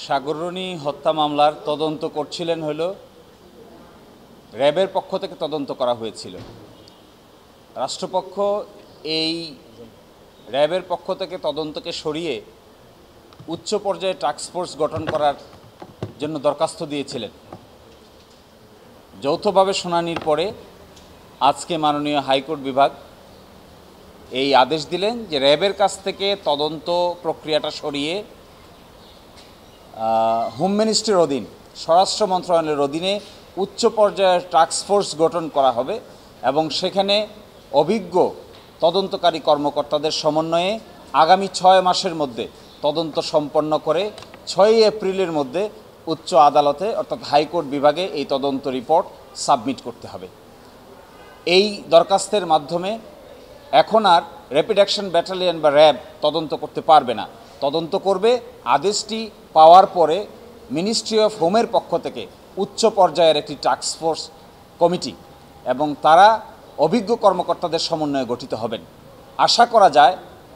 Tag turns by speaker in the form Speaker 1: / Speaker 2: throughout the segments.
Speaker 1: সাগররণী হত্যা মামলার তদন্ত করছিলেন হলো র্যাবের পক্ষ থেকে তদন্ত করা হয়েছিল। রাষ্ট্রপক্ষ এই র্যাবের পক্ষ থেকে তদন্তকে সরিয়ে উচ্চ পর্যায়ে টাস্ক ফোর্স গঠন করার জন্য দরখাস্ত দিয়েছিলেন। যৌথভাবে শুনানির পরে আজকে মাননীয় হাইকোর্ট বিভাগ এই আদেশ দিলেন যে র্যাবের কাছ থেকে তদন্ত প্রক্রিয়াটা সরিয়ে হোম মিনিস্ট্রির অধীন, স্বরাষ্ট্র মন্ত্রণালয়ের অধীনে উচ্চ পর্যায়ের টাস্ক ফোর্স গঠন করা হবে এবং সেখানে অভিজ্ঞ তদন্তকারী কর্মকর্তাদের সমন্বয়ে আগামী 6 মাসের মধ্যে তদন্ত সম্পন্ন করে 6 এপ্রিলের মধ্যে উচ্চ আদালতে অর্থাৎ হাইকোর্ট বিভাগে এই তদন্ত রিপোর্ট সাবমিট করতে হবে। এই দরখাস্তের মাধ্যমে এখন আর র্যাপিড অ্যাকশন ব্যাটালিয়ন বা র্যাব তদন্ত করতে পারবে না। তদন্ত করবে আদেশটি পাওয়ার পরে মিনিস্ট্রি অফ হোমের পক্ষ থেকে উচ্চ পর্যায়ের একটি টাস্ক ফোর্স কমিটি এবং তারা অভিজ্ঞ কর্মকর্তাদের সমন্বয়ে গঠিত হবেন। আশা করা যায়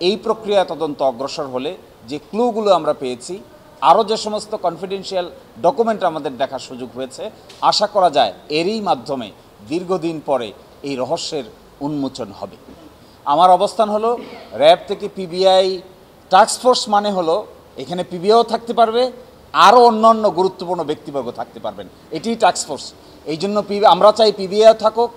Speaker 1: এই প্রক্রিয়া তদন্ত অগ্রসর হলে যে ক্লুগুলো আমরা পেয়েছি, আরও যে সমস্ত কনফিডেন্সিয়াল ডকুমেন্ট আমাদের দেখার সুযোগ হয়েছে, আশা করা যায় এরই মাধ্যমে দীর্ঘদিন পরে এই রহস্যের উন্মোচন হবে। আমার অবস্থান হলো র্যাব থেকে পিবিআই টাস্ক ফোর্স মানে হলো এখানে পিবিআইও থাকতে পারবে, আরও অন্যান্য গুরুত্বপূর্ণ ব্যক্তিবর্গ থাকতে পারবেন, এটিই টাস্ক ফোর্স। এই জন্য আমরা চাই পিবিআইও থাকুক,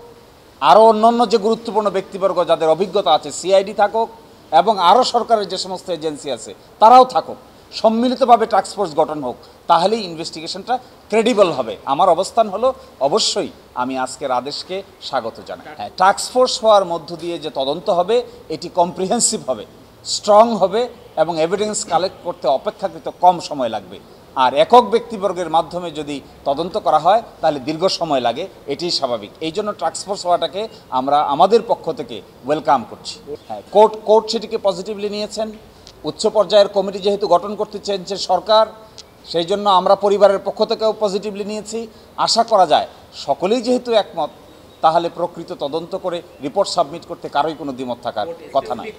Speaker 1: আরও অন্যান্য যে গুরুত্বপূর্ণ ব্যক্তিবর্গ যাদের অভিজ্ঞতা আছে সিআইডি থাকুক এবং আরও সরকারের যে সমস্ত এজেন্সি আছে তারাও থাকুক, সম্মিলিতভাবে টাস্ক ফোর্স গঠন হোক, তাহলেই ইনভেস্টিগেশনটা ক্রেডিবল হবে। আমার অবস্থান হলো অবশ্যই আমি আজকের আদেশকে স্বাগত জানাই। হ্যাঁ, টাস্ক ফোর্স হওয়ার মধ্য দিয়ে যে তদন্ত হবে এটি কম্প্রিহেন্সিভ হবে, স্ট্রং হবে এবং এভিডেন্স কালেক্ট করতে অপেক্ষাকৃত কম সময় লাগবে। আর একক ব্যক্তিবর্গের মাধ্যমে যদি তদন্ত করা হয় তাহলে দীর্ঘ সময় লাগে, এটিই স্বাভাবিক। এই জন্য টাস্ক ফোর্স হওয়াটাকে আমরা আমাদের পক্ষ থেকে ওয়েলকাম করছি। হ্যাঁ, কোর্ট সেটিকে পজিটিভলি নিয়েছেন। উচ্চ পর্যায়ের কমিটি যেহেতু গঠন করতে চেয়েছে সরকার, সেই জন্য আমরা পরিবারের পক্ষ থেকেও পজিটিভলি নিয়েছি। আশা করা যায় সকলেই যেহেতু একমত, তাহলে প্রকৃত তদন্ত করে রিপোর্ট সাবমিট করতে কারোই কোনো দ্বিমত থাকার কথা নয়।